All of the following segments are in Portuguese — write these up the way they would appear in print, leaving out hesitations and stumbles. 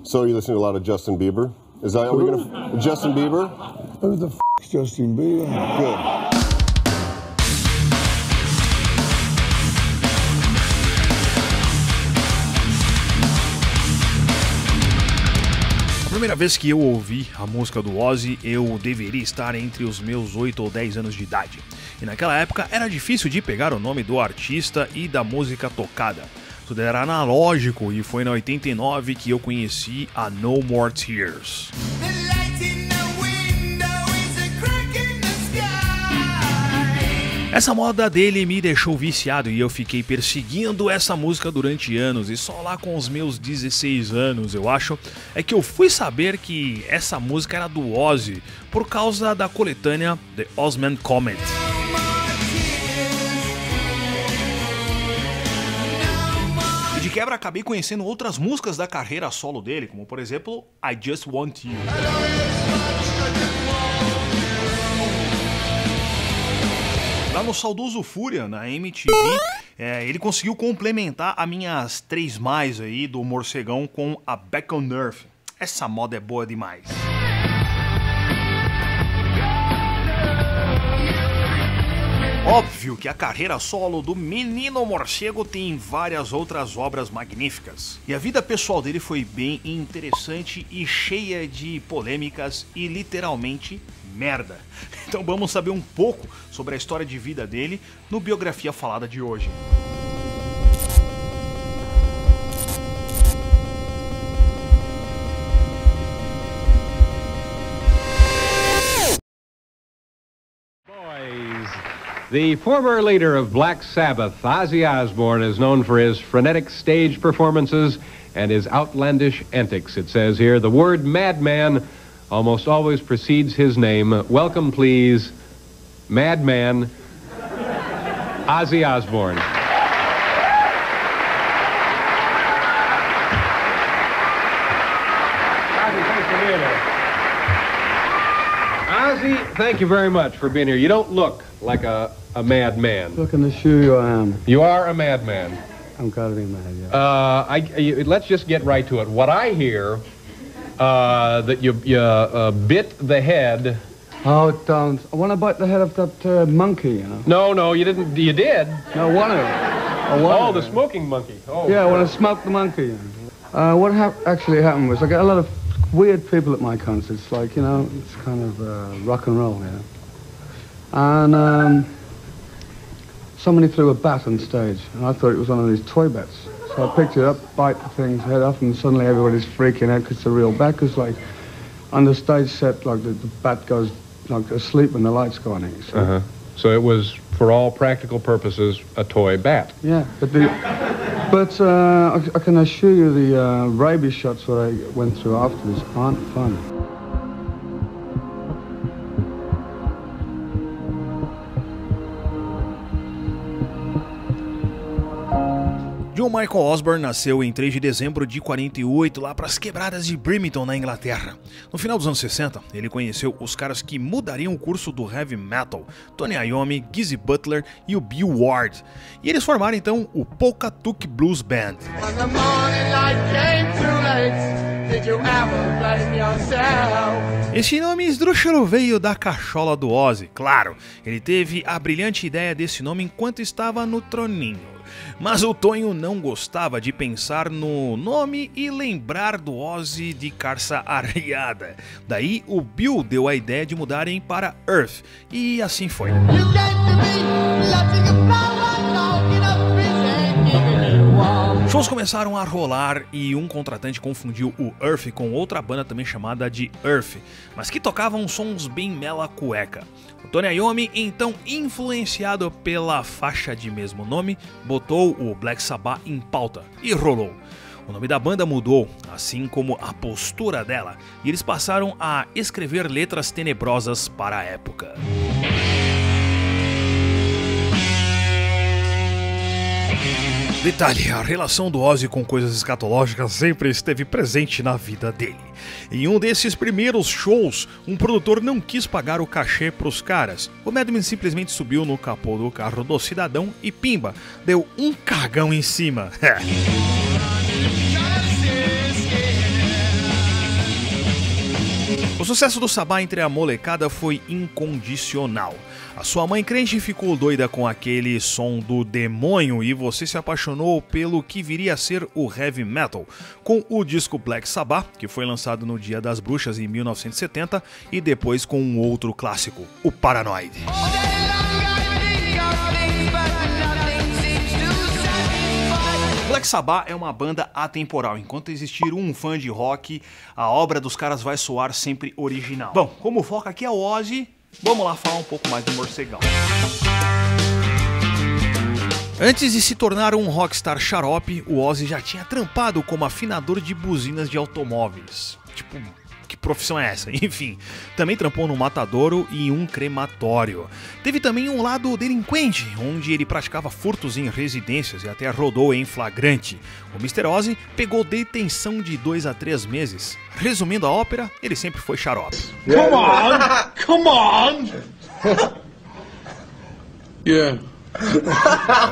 So you listen to a lot of Justin Bieber? Is that, are we gonna, Justin Bieber? Who the f*** is Justin Bieber? Good. A primeira vez que eu ouvi a música do Ozzy, eu deveria estar entre os meus 8 ou 10 anos de idade. E naquela época era difícil de pegar o nome do artista e da música tocada. Tudo era analógico e foi na 89 que eu conheci a No More Tears. Essa moda dele me deixou viciado e eu fiquei perseguindo essa música durante anos, e só lá com os meus 16 anos, eu acho, é que eu fui saber que essa música era do Ozzy por causa da coletânea The Ozman Comet. E de quebra acabei conhecendo outras músicas da carreira solo dele, como por exemplo I Just Want You. Lá no saudoso Fúria, na MTV, ele conseguiu complementar as minhas 3 mais aí do Morcegão com a Back on Earth. Essa moda é boa demais. Óbvio que a carreira solo do Menino Morcego tem várias outras obras magníficas. E a vida pessoal dele foi bem interessante e cheia de polêmicas e literalmente merda. Então vamos saber um pouco sobre a história de vida dele no Biografia Falada de hoje. The former leader of Black Sabbath, Ozzy Osbourne, is known for his frenetic stage performances and his outlandish antics. It says here, the word madman almost always precedes his name. Welcome, please, Madman Ozzy Osbourne. Ozzy, thank you very much for being here. You don't look like a madman. Look in the shoe I am. You are a madman. I'm gotta be mad, yeah. Let's just get right to it. What I hear, that you bit the head. Oh, don't. I want to bite the head of that monkey, you know. No, you didn't. You did. No, one of them. Oh, the smoking monkey. Oh. Yeah, I want to smoke the monkey. You know. What actually happened was I got a lot of weird people at my concerts, like, you know, it's kind of rock and roll, you know. And somebody threw a bat on stage, and I thought it was one of these toy bats. So I picked it up, bite the thing's head off, and suddenly everybody's freaking out because it's a real bat. Because, like, on the stage set, like, the bat goes, like, asleep when the lights go on it. So. So it was, for all practical purposes, a toy bat. Yeah, but I can assure you the rabies shots that I went through afterwards aren't fun. John Michael Osborne nasceu em 3 de dezembro de 48 lá para as quebradas de Birmingham, na Inglaterra. No final dos anos 60, ele conheceu os caras que mudariam o curso do heavy metal, Tony Iommi, Geezy Butler e o Bill Ward. E eles formaram então o Pawcatuck Blues Band. Esse nome esdrúxulo veio da cachola do Ozzy, claro. Ele teve a brilhante ideia desse nome enquanto estava no troninho. Mas o Tonho não gostava de pensar no nome e lembrar do Ozzy de carça arriada. Daí o Bill deu a ideia de mudarem para Earth, e assim foi. Shows começaram a rolar e um contratante confundiu o Earth com outra banda também chamada de Earth, mas que tocavam sons bem mela cueca. O Tony Iommi, então influenciado pela faixa de mesmo nome, botou o Black Sabbath em pauta e rolou. O nome da banda mudou, assim como a postura dela, e eles passaram a escrever letras tenebrosas para a época. Detalhe, a relação do Ozzy com coisas escatológicas sempre esteve presente na vida dele. Em um desses primeiros shows, um produtor não quis pagar o cachê pros caras. O Madman simplesmente subiu no capô do carro do cidadão e pimba, deu um cagão em cima. O sucesso do Sabá entre a molecada foi incondicional. A sua mãe crente ficou doida com aquele som do demônio e você se apaixonou pelo que viria a ser o heavy metal, com o disco Black Sabbath, que foi lançado no Dia das Bruxas em 1970, e depois com um outro clássico, o Paranoid. Black Sabbath é uma banda atemporal. Enquanto existir um fã de rock, a obra dos caras vai soar sempre original. Bom, como o foco aqui é o Ozzy, vamos lá falar um pouco mais do morcegão. Antes de se tornar um rockstar xarope, o Ozzy já tinha trampado como afinador de buzinas de automóveis. Tipo, que profissão é essa? Enfim, também trampou no matadouro e em um crematório. Teve também um lado delinquente, onde ele praticava furtos em residências e até rodou em flagrante. O Mr. Ozzy pegou detenção de 2 a 3 meses. Resumindo a ópera, ele sempre foi xarope. Come on! Come on! Yeah.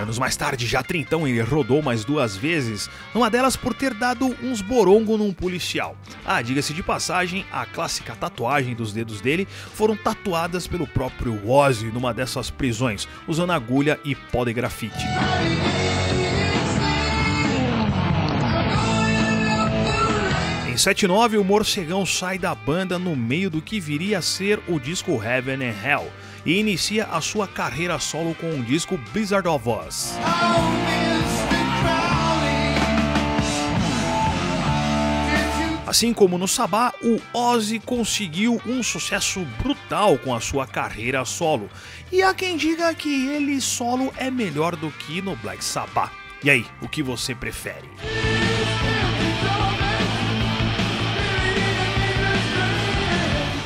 Anos mais tarde, já trintão, ele rodou mais 2 vezes, numa delas por ter dado uns borongo num policial. Ah, diga-se de passagem, a clássica tatuagem dos dedos dele foram tatuadas pelo próprio Ozzy numa dessas prisões, usando agulha e pó de grafite. Em 79, o morcegão sai da banda no meio do que viria a ser o disco Heaven and Hell e inicia a sua carreira solo com o disco Blizzard of Ozz. Assim como no Sabá, o Ozzy conseguiu um sucesso brutal com a sua carreira solo. E há quem diga que ele solo é melhor do que no Black Sabbath. E aí, o que você prefere?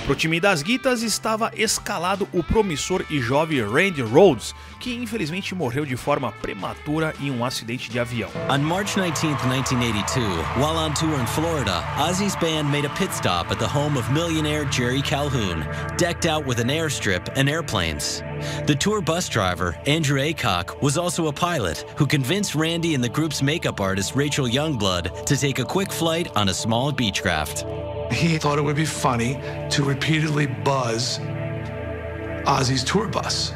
Pro time das guitas estava escalado o promissor e jovem Randy Rhoads, que infelizmente morreu de forma prematura em um acidente de avião. On March 19th, 1982, while on tour in Florida, Ozzy's band made a pit stop at the home of millionaire Jerry Calhoun, decked out with an airstrip and airplanes. The tour bus driver, Andrew Aycock, was also a pilot who convinced Randy and the group's makeup artist Rachel Youngblood to take a quick flight on a small Beechcraft. He thought it would be funny to repeatedly buzz Ozzy's tour bus.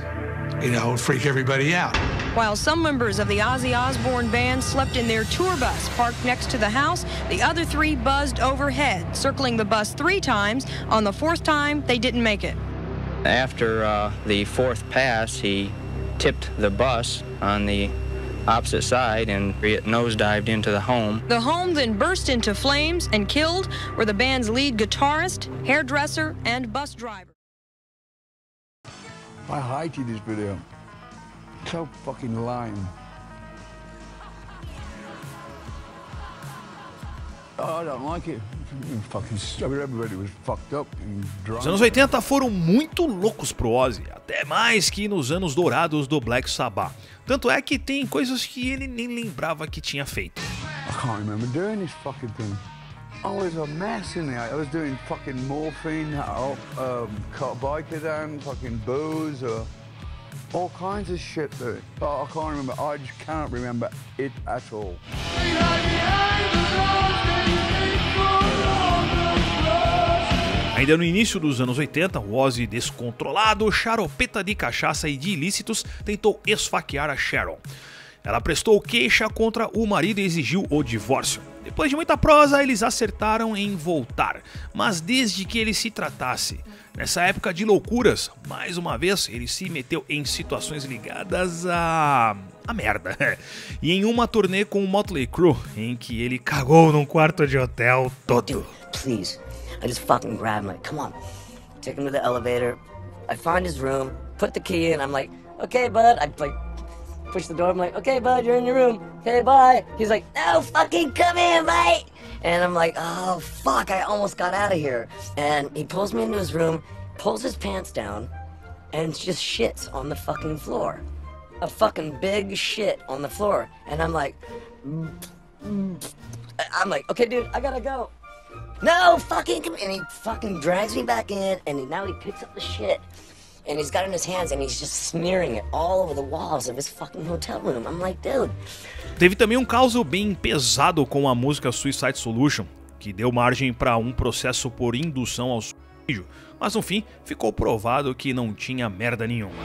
You know, freak everybody out. While some members of the Ozzy Osbourne band slept in their tour bus parked next to the house, the other 3 buzzed overhead, circling the bus 3 times. On the 4th time, they didn't make it. After the 4th pass, he tipped the bus on the opposite side and it nosedived into the home. The home then burst into flames and killed were the band's lead guitarist, hairdresser, and bus driver. I hated this video. So fucking lame. Oh, I don't like it. Fucking stupid. Everybody was fucked up and drunk. Os anos 80 foram muito loucos pro Ozzy, até mais que nos anos dourados do Black Sabbath. Tanto é que tem coisas que ele nem lembrava que tinha feito. I can't remember doing this fucking thing. I was a mess in there. I was doing fucking morphine, Vicodin, fucking booze, all kinds of shit. I can't remember. I just cannot remember it at all. Ainda no início dos anos 80, o Ozzy, descontrolado, xaropeta de cachaça e de ilícitos, tentou esfaquear a Sharon. Ela prestou queixa contra o marido e exigiu o divórcio. Depois de muita prosa, eles acertaram em voltar, mas desde que ele se tratasse. Nessa época de loucuras, mais uma vez, ele se meteu em situações ligadas a merda. E em uma turnê com o Motley Crue, em que ele cagou num quarto de hotel todo. Dude, please. I just fucking grab him, like, come on. Take him to the elevator. I find his room, put the key in. I'm like, okay, bud. I like push the door. I'm like, okay, bud, you're in your room. Okay, bye. He's like, no, fucking come in, mate. And I'm like, oh, fuck, I almost got out of here. And he pulls me into his room, pulls his pants down, and just shits on the fucking floor. A fucking big shit on the floor. And I'm like, okay, dude, I gotta go. No, fucking come in. And he fucking drags me back in, and now he picks up the shit, and he's got it in his hands, and he's just smearing it all over the walls of his fucking hotel room. I'm like, dude. Teve também um caso bem pesado com a música Suicide Solution, que deu margem para um processo por indução ao mas no fim ficou provado que não tinha merda nenhuma.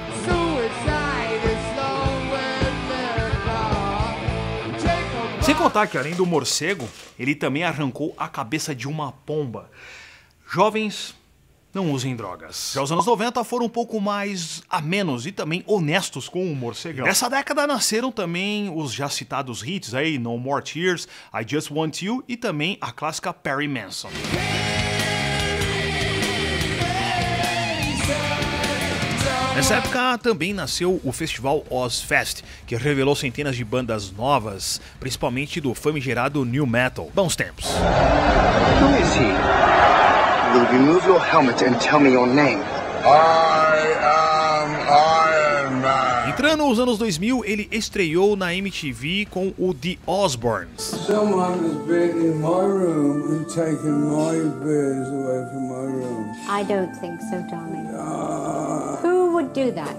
Sem contar que, além do morcego, ele também arrancou a cabeça de uma pomba. Jovens, não usem drogas. Já os anos 90 foram um pouco mais amenos e também honestos com o morcegão. Nessa década nasceram também os já citados hits aí, No More Tears, I Just Want You e também a clássica Perry Manson. Nessa época também nasceu o festival Ozzfest, que revelou centenas de bandas novas, principalmente do famigerado New Metal. Bons tempos. Who is he? Will you remove your helmet and tell me your name? I am Iron Man. Entrando nos anos 2000, ele estreou na MTV com o The Osbournes. Someone has been in my room and taken my beers away from my room. I don't think so, darling. Who would do that?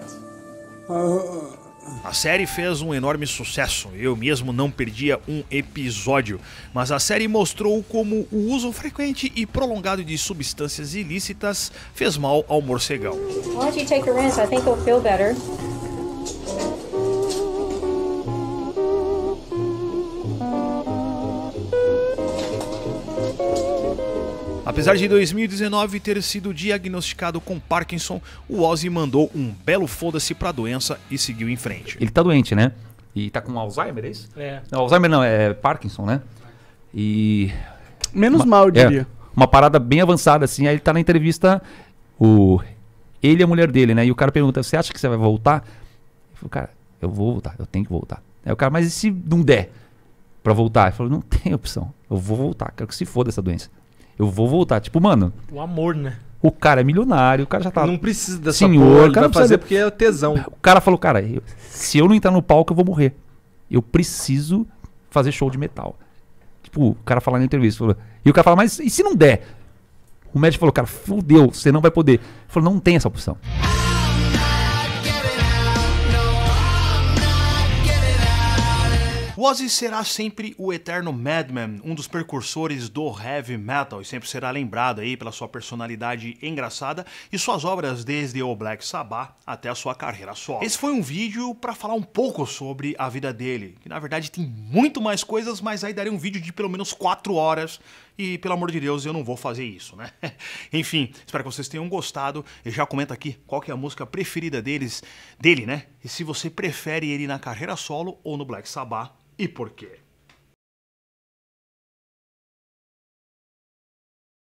A série fez um enorme sucesso, eu mesmo não perdia um episódio, mas a série mostrou como o uso frequente e prolongado de substâncias ilícitas fez mal ao morcegão. Why don't you take a rinse? I think you'll feel better. Apesar de 2019 ter sido diagnosticado com Parkinson, o Ozzy mandou um belo foda-se pra doença e seguiu em frente. Ele tá doente, né? E tá com Alzheimer, é isso? É. Não, Alzheimer não, é Parkinson, né? E... Menos mal, eu diria. Uma parada bem avançada, assim. Aí ele tá na entrevista, ele e a mulher dele, né? E o cara pergunta, você acha que você vai voltar? Ele falou, cara, eu vou voltar, eu tenho que voltar. Aí o cara, mas e se não der pra voltar? Ele falou, não tem opção, eu vou voltar, quero que se foda essa doença. Eu vou voltar. Tipo, mano... O amor, né? O cara é milionário, o cara já tá... Não precisa dessa senhor, porra, ele vai fazer porque é o tesão. O cara falou, cara, se eu não entrar no palco, eu vou morrer. Eu preciso fazer show de metal. Tipo, o cara falando na entrevista. Falou, e o cara fala, mas e se não der? O médico falou, cara, fudeu, você não vai poder. Ele falou, não tem essa opção. O Ozzy será sempre o eterno Madman, um dos precursores do heavy metal, e sempre será lembrado aí pela sua personalidade engraçada e suas obras desde o Black Sabbath até a sua carreira solo. Esse foi um vídeo para falar um pouco sobre a vida dele, que na verdade tem muito mais coisas, mas aí daria um vídeo de pelo menos 4 horas e, pelo amor de Deus, eu não vou fazer isso, né? Enfim, espero que vocês tenham gostado e já comenta aqui qual que é a música preferida dele, né? E se você prefere ele na carreira solo ou no Black Sabbath. E por quê?